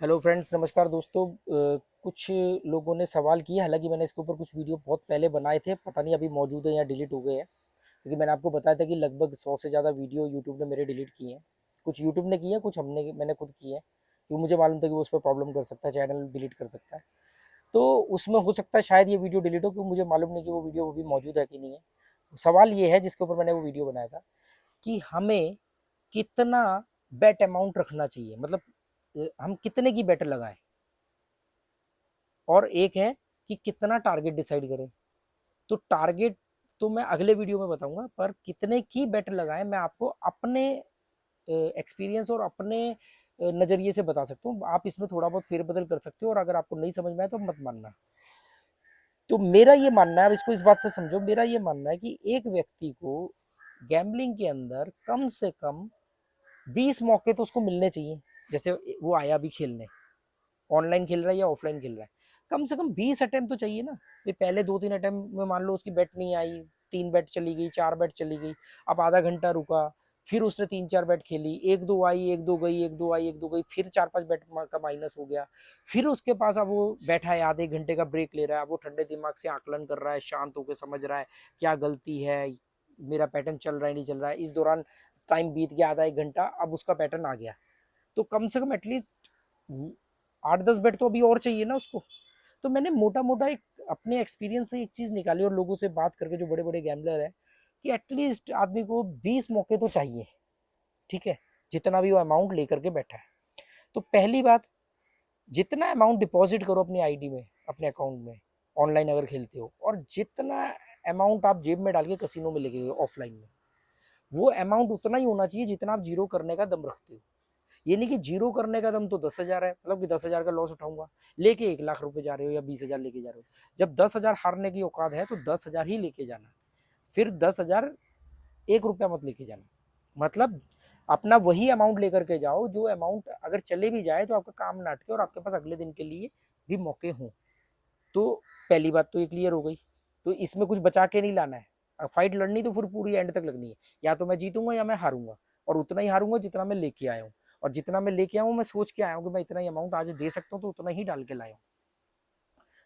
Hello friends, नमस्कार दोस्तों। कुछ लोगों ने सवाल किए, हालांकि मैंने इसके ऊपर कुछ वीडियो बहुत पहले बनाए थे, पता नहीं अभी मौजूद है या डिलीट हो गए हैं। क्योंकि मैंने आपको बताया था कि लगभग 100 से ज़्यादा वीडियो यूट्यूब ने मेरे डिलीट किए हैं। कुछ यूट्यूब ने किए हैं, कुछ मैंने खुद किए हैं, क्योंकि मुझे मालूम था कि वो उस पर प्रॉब्लम कर सकता है, चैनल डिलीट कर सकता है। तो उसमें हो सकता है शायद ये वीडियो डिलीट हो, क्योंकि मुझे मालूम नहीं कि वो वीडियो अभी मौजूद है कि नहीं है। सवाल ये है जिसके ऊपर मैंने वो वीडियो बनाया था कि हमें कितना बेट अमाउंट रखना चाहिए, मतलब हम कितने की बेट लगाएं, और एक है कि कितना टारगेट डिसाइड करें। तो टारगेट तो मैं अगले वीडियो में बताऊंगा, पर कितने की बेट लगाएं मैं आपको अपने एक्सपीरियंस और अपने नज़रिए से बता सकता हूँ। आप इसमें थोड़ा बहुत फेरबदल कर सकते हो, और अगर आपको नहीं समझ में आए तो मत मानना। तो मेरा ये मानना है, अब इसको इस बात से समझो, मेरा ये मानना है कि एक व्यक्ति को गैम्बलिंग के अंदर कम से कम 20 मौके तो उसको मिलने चाहिए। जैसे वो आया भी खेलने, ऑनलाइन खेल रहा है या ऑफलाइन खेल रहा है, कम से कम 20 अटेम्प्ट तो चाहिए ना। ये पहले 2-3 अटेम्प्ट में मान लो उसकी बैट नहीं आई, 3 बैट चली गई, 4 बैट चली गई, अब आधा घंटा रुका, फिर उसने 3-4 बैट खेली, एक दो आई, एक दो गई, एक दो आई, एक दो गई, फिर 4-5 बैट का माइनस हो गया। फिर उसके पास अब वो बैठा है, आधे घंटे का ब्रेक ले रहा है, अब वो ठंडे दिमाग से आकलन कर रहा है, शांत होकर समझ रहा है क्या गलती है, मेरा पैटर्न चल रहा है नहीं चल रहा है। इस दौरान टाइम बीत गया, आधा एक घंटा, अब उसका पैटर्न आ गया। तो कम से कम एटलीस्ट 8-10 बेट तो अभी और चाहिए ना उसको। तो मैंने मोटा मोटा एक अपने एक्सपीरियंस से एक चीज निकाली, और लोगों से बात करके जो बड़े बड़े गैम्बलर है, कि एटलीस्ट आदमी को 20 मौके तो चाहिए। ठीक है, जितना भी वो अमाउंट लेकर के बैठा है। तो पहली बात, जितना अमाउंट डिपॉजिट करो अपनी आईडी में, अपने अकाउंट में, ऑनलाइन अगर खेलते हो, और जितना अमाउंट आप जेब में डाल के कसिनो में लेके गए ऑफलाइन में, वो अमाउंट उतना ही होना चाहिए जितना आप जीरो करने का दम रखते हो। ये नहीं कि जीरो करने का दम तो 10,000 है, मतलब कि 10,000 का लॉस उठाऊंगा, लेके 1 लाख रुपए जा रहे हो या 20,000 लेके जा रहे हो। जब 10,000 हारने की औकात है तो 10,000 ही लेके जाना। फिर 10,000 1 रुपया मत लेके जाना। मतलब अपना वही अमाउंट लेकर के जाओ जो अमाउंट अगर चले भी जाए तो आपका काम ना अटके, और आपके पास अगले दिन के लिए भी मौके हों। तो पहली बात तो ये क्लियर हो गई। तो इसमें कुछ बचा के नहीं लाना है, फाइट लड़नी तो फिर पूरी एंड तक लगनी है। या तो मैं जीतूंगा या मैं हारूंगा, और उतना ही हारूंगा जितना मैं लेके आया हूँ। और जितना मैं लेके आया हूँ, मैं सोच के आया हूँ कि मैं इतना ही अमाउंट आज दे सकता हूँ, तो उतना ही डाल के लाया हूँ।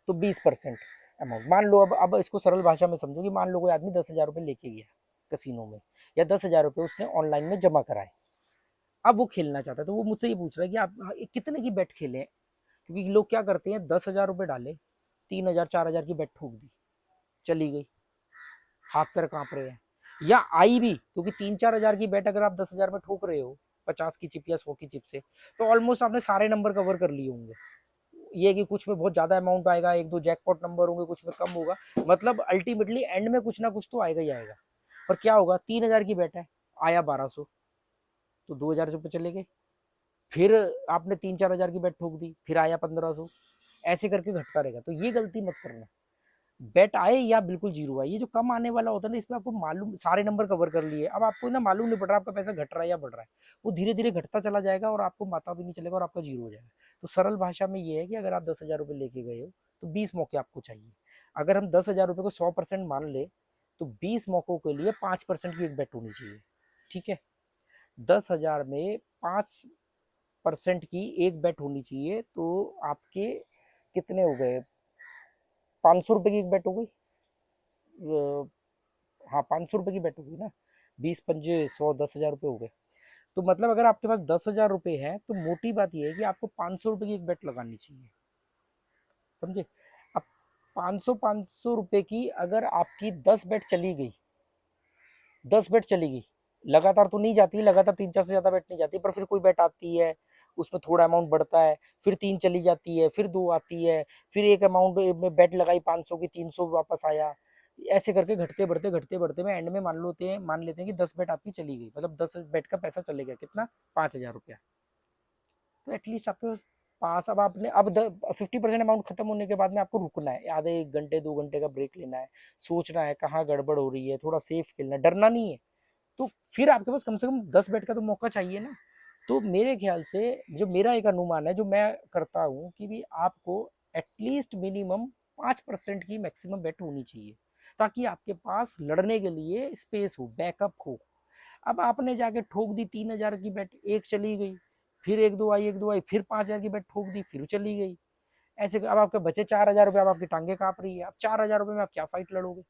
तो 20% अमाउंट मान लो। अब इसको सरल भाषा में समझो कि मान लो कोई आदमी 10,000 रुपये लेके गया कसिनो में, या 10,000 रुपये उसने ऑनलाइन में जमा कराए। अब वो खेलना चाहता है, तो वो मुझसे ये पूछ रहा है कि आप कितने की बेट खेले। क्योंकि लोग क्या करते हैं, 10,000 रुपये डाले, 3,000 4,000 की बेट ठोक दी, चली गई, हाथ पैर कांप रहे हैं। या आई भी, क्योंकि 3-4 हजार की बेट अगर आप 10,000 में ठोक रहे हो, 50 की चिप या 100 की चिप से, तो ऑलमोस्ट आपने सारे नंबर कवर कर लिए होंगे। ये कि कुछ में बहुत ज्यादा अमाउंट आएगा, एक दो जैकपॉट नंबर होंगे, कुछ में कम होगा, मतलब अल्टीमेटली एंड में कुछ ना कुछ तो आएगा ही आएगा। पर क्या होगा, 3,000 की बेट है, आया 1,200, तो 2,000 रुपये चले गए। फिर आपने 3-4 हजार की बेट ठोक दी, फिर आया 1,500, ऐसे करके घटता रहेगा। तो ये गलती मत करना। बेट आए या बिल्कुल जीरो आए, ये जो कम आने वाला होता है ना, इसमें आपको मालूम सारे नंबर कवर कर लिए, अब आपको ना मालूम नहीं पड़ रहा आपका पैसा घट रहा है या बढ़ रहा है। वो धीरे धीरे घटता चला जाएगा, और आपको पता भी नहीं चलेगा, और आपका जीरो हो जाएगा। तो सरल भाषा में ये है कि अगर आप 10,000 रुपये लेके गए हो, तो 20 मौके आपको चाहिए। अगर हम 10,000 रुपये को 100% मान ले, तो 20 मौकों के लिए 5% की एक बेट होनी चाहिए। ठीक है, 10,000 में 5% की एक बेट होनी चाहिए, तो आपके कितने हो गए, 500 रुपये की एक बेट हो गई। हाँ, 500 रुपये की बेट होगी ना, 20 पंजे 100, 10,000 रुपये हो गए। तो मतलब अगर आपके पास 10,000 रुपये है, तो मोटी बात यह है कि आपको 500 रुपये की एक बेट लगानी चाहिए। समझे। अब 500 रुपये की अगर आपकी 10 बेट चली गई, 10 बेट चली गई, लगातार तो नहीं जाती, लगातार 3-4 से ज्यादा बेट नहीं जाती, पर फिर कोई बेट आती है, उसमें थोड़ा अमाउंट बढ़ता है, फिर 3 चली जाती है, फिर 2 आती है, फिर एक अमाउंट में बेट लगाई 500 की, 300 वापस आया। ऐसे करके घटते बढ़ते में एंड में मान लेते हैं कि 10 बेट आपकी चली गई, मतलब 10 बेट का पैसा चले गया, कितना, 5,000 रुपया। तो एटलीस्ट आपके पास अब आपने अब 50% अमाउंट खत्म होने के बाद में आपको रुकना है, आधे 1 घंटे 2 घंटे का ब्रेक लेना है, सोचना है कहाँ गड़बड़ हो रही है, थोड़ा सेफ खेलना है, डरना नहीं है। तो फिर आपके पास कम से कम 10 बेट का तो मौका चाहिए ना। तो मेरे ख्याल से जो मेरा एक अनुमान है, जो मैं करता हूँ, कि भी आपको एटलीस्ट मिनिमम 5% की मैक्सिमम बेट होनी चाहिए, ताकि आपके पास लड़ने के लिए स्पेस हो, बैकअप हो। अब आपने जाके ठोक दी 3,000 की बेट, एक चली गई, फिर एक दो आई, फिर 5,000 की बेट ठोक दी, फिर चली गई। ऐसे अब आपके बचे 4,000 रुपये, अब आपकी टांगे कांप रही है। अब 4,000 रुपये में आप क्या फाइट लड़ोगे?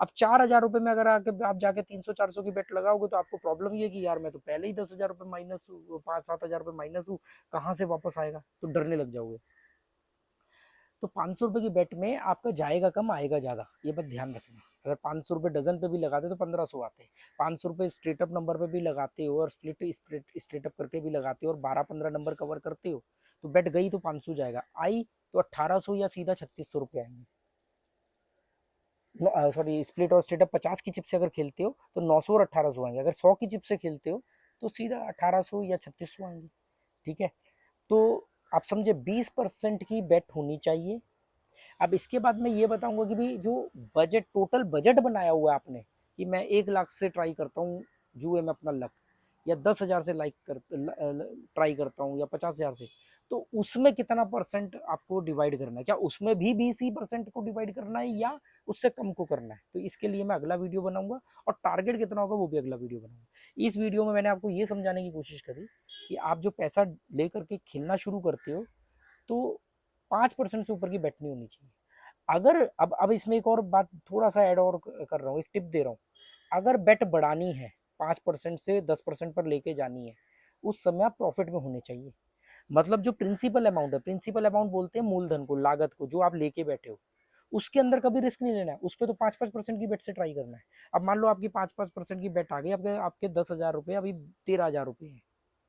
अब 4,000 रुपये में अगर आके आप जाके 300-400 की बेट लगाओगे तो आपको प्रॉब्लम ये कि यार मैं तो पहले ही 10,000 रुपये माइनस हूँ, 5-7 हज़ार रुपये माइनस हूँ, कहाँ से वापस आएगा? तो डरने लग जाओगे। तो 500 रुपये की बेट में आपका जाएगा कम, आएगा ज्यादा, ये बात ध्यान रखना। अगर 500 रुपये डजन पे भी लगाते तो 1,500 आते हैं। 500 रुपये स्ट्रेटअप नंबर पे भी लगाते हो और स्ट्रेटअप करके भी लगाते हो और 12-15 नंबर कवर करते हो, तो बेट गई तो 500 जाएगा, आई तो 1,800 या सीधा 3,600 रुपये आएंगे। सॉरी, स्प्लिट और स्ट्रेटअप 50 की चिप से अगर खेलते हो तो 900 और 1,800 आएंगे। अगर 100 की चिप से खेलते हो तो सीधा 1,800 या 3,600 आएंगे। ठीक है, तो आप समझे 20% की बेट होनी चाहिए। अब इसके बाद मैं ये बताऊंगा कि भाई जो बजट, टोटल बजट बनाया हुआ है आपने कि मैं 1 लाख से ट्राई करता हूँ जुए में अपना लक, या 10,000 से ट्राई करता हूँ, या 50,000 से, तो उसमें कितना परसेंट आपको डिवाइड करना है? क्या उसमें भी 20% को डिवाइड करना है या उससे कम को करना है? तो इसके लिए मैं अगला वीडियो बनाऊंगा, और टारगेट कितना होगा वो भी अगला वीडियो बनाऊंगा। इस वीडियो में मैंने आपको ये समझाने की कोशिश करी कि आप जो पैसा लेकर के खेलना शुरू करते हो तो 5% से ऊपर की बेट नहीं होनी चाहिए। अगर अब इसमें एक और बात थोड़ा सा ऐड और कर रहा हूँ, एक टिप दे रहा हूँ। अगर बेट बढ़ानी है, 5% से 10% पर लेके जानी है, उस समय आप प्रॉफिट में होने चाहिए। मतलब जो प्रिंसिपल अमाउंट है, प्रिंसिपल अमाउंट बोलते हैं मूलधन को, लागत को, जो आप लेके बैठे हो, उसके अंदर कभी रिस्क नहीं लेना है। उस पर तो 5-5% की बेट से ट्राई करना है। अब मान लो आपकी 5-5% की बेट आ गई, आपके आपके 10,000 रुपये अभी 13,000 रुपये है,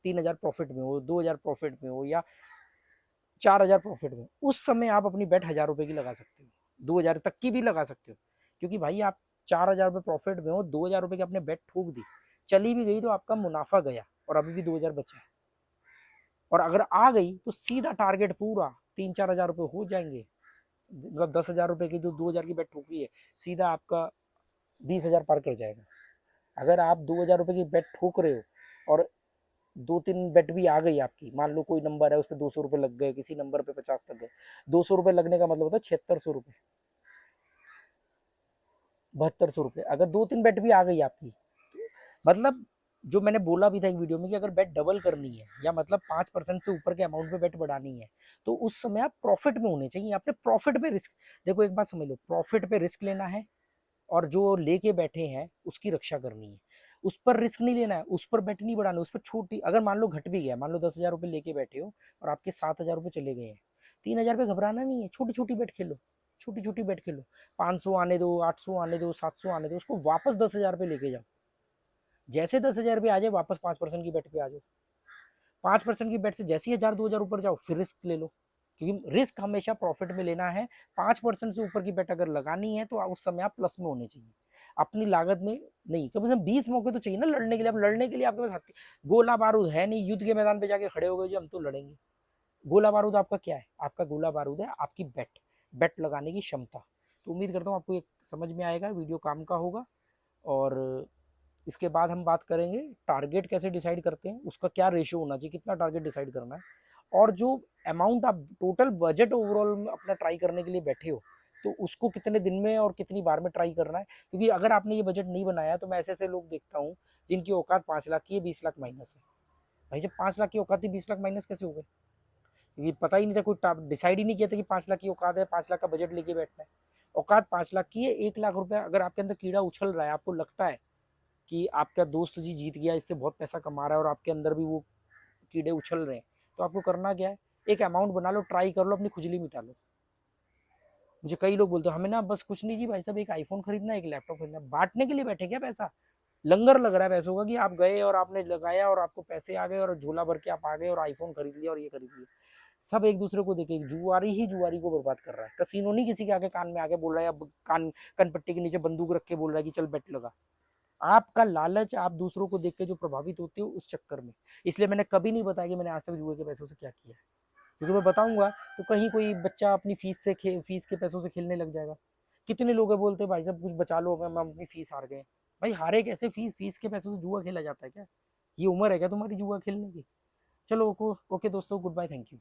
3,000 प्रॉफिट में हो, 2,000 प्रॉफिट में हो, या 4,000 प्रॉफिट में, उस समय आप अपनी बेट 1,000 रुपये की लगा सकते हो, 2,000 तक की भी लगा सकते हो। क्योंकि भाई आप 4,000 रुपये प्रॉफिट में हो, 2,000 रुपये की आपने बेट ठोक दी, चली भी गई तो आपका मुनाफा गया और अभी भी 2,000 बचा है। और अगर आ गई तो सीधा टारगेट पूरा 3-4 हज़ार रुपये हो जाएंगे। मतलब 10,000 रुपये की जो 2,000 की बेट ठोकी है, सीधा आपका 20,000 पार कर जाएगा। अगर आप 2,000 रुपये की बेट ठोक रहे हो और 2-3 बेट भी आ गई आपकी, मान लो कोई नंबर है उस पर 200 रुपये लग गए, किसी नंबर पे 50 लग गए, 200 रुपये लगने का मतलब होता है 7,600 रुपये, 7,200 रुपये। अगर 2-3 बेट भी आ गई आपकी, मतलब जो मैंने बोला भी था एक वीडियो में कि अगर बेट डबल करनी है या मतलब 5% से ऊपर के अमाउंट पे बेट बढ़ानी है, तो उस समय आप प्रॉफिट में होने चाहिए। आपने प्रॉफिट पे रिस्क, देखो एक बात समझ लो, प्रॉफिट पे रिस्क लेना है और जो लेके बैठे हैं उसकी रक्षा करनी है। उस पर रिस्क नहीं लेना है, उस पर बेट नहीं बढ़ाना, उस पर छोटी, अगर मान लो घट भी गया, मान लो 10,000 रुपये लेके बैठे हो और आपके 7,000 रुपये चले गए हैं, 3,000 पे घबराना नहीं है, छोटी छोटी बेट खेलो, छोटी छोटी बेट खेलो, 500 आने दो, 800 आने दो, 700 आने दो, उसको वापस 10,000 पे लेके जाओ। जैसे 10,000 पे आ जाए वापस 5% की बेट पे आ जाओ। 5% की बेट से जैसे ही 1,000-2,000 ऊपर जाओ फिर रिस्क ले लो, क्योंकि रिस्क हमेशा प्रॉफिट में लेना है। 5% से ऊपर की बेट अगर लगानी है तो उस समय आप प्लस में होने चाहिए, अपनी लागत में नहीं। कम से कम 20 मौके तो चाहिए ना लड़ने के लिए। अब लड़ने के लिए आपके पास गोला बारूद है नहीं, युद्ध के मैदान पे जाके खड़े हो गए जो हम तो लड़ेंगे। गोला बारूद आपका क्या है? आपका गोला बारूद है आपकी बेट, बेट लगाने की क्षमता। तो उम्मीद करता हूँ आपको एक समझ में आएगा, वीडियो काम का होगा। और इसके बाद हम बात करेंगे टारगेट कैसे डिसाइड करते हैं, उसका क्या रेशियो होना चाहिए, कितना टारगेट डिसाइड करना है, और जो अमाउंट आप टोटल बजट ओवरऑल अपना ट्राई करने के लिए बैठे हो तो उसको कितने दिन में और कितनी बार में ट्राई करना है। क्योंकि अगर आपने ये बजट नहीं बनाया तो मैं ऐसे ऐसे लोग देखता हूँ जिनकी औकात 5 लाख की है, 20 लाख माइनस है। भाई जब 5 लाख की औकात थी 20 लाख माइनस कैसे हो गए? क्योंकि पता ही नहीं था, कोई डिसाइड ही नहीं किया था कि 5 लाख की औकात है, 5 लाख का बजट लेके बैठना है। औकात 5 लाख की है, 1 लाख रुपया अगर आपके अंदर कीड़ा उछल रहा है, आपको लगता है कि आपका दोस्त जी जीत गया, इससे बहुत पैसा कमा रहा है, और आपके अंदर भी वो कीड़े उछल रहे हैं, तो आपको करना क्या है, एक अमाउंट बना लो, ट्राई कर लो, अपनी खुजली मिटा लो। मुझे कई लोग बोलते हैं हमें ना बस कुछ नहीं जी भाई साहब, एक आईफोन खरीदना है, एक लैपटॉप खरीदना है। बांटने के लिए बैठे क्या पैसा? लंगर लग रहा है पैसों का कि आप गए और आपने लगाया और आपको पैसे आ गए और झोला भर के आप आ गए और आईफोन खरीद लिया और ये खरीद लिया। सब एक दूसरे को देखे, जुआरी ही जुआरी को बर्बाद कर रहा है। कसीनो नहीं किसी के आगे कान में आके बोल रहा है, अब कान कनपट्टी के नीचे बंदूक रख के बोल रहा है कि चल बेट लगा। आपका लालच, आप दूसरों को देख के जो प्रभावित होते हो उस चक्कर में। इसलिए मैंने कभी नहीं बताया कि मैंने आज तक जुए के पैसों से क्या किया है, क्योंकि मैं बताऊंगा तो कहीं कोई बच्चा अपनी फीस के पैसों से खेलने लग जाएगा। कितने लोग हैं बोलते हैं भाई साहब कुछ बचा लो, हम अपनी फीस हार गए। भाई हारे कैसे? फीस के पैसों से जुआ खेला जाता है क्या? ये उम्र है क्या तुम्हारी जुआ खेलने की? चलो ओके दोस्तों, गुड बाय, थैंक यू।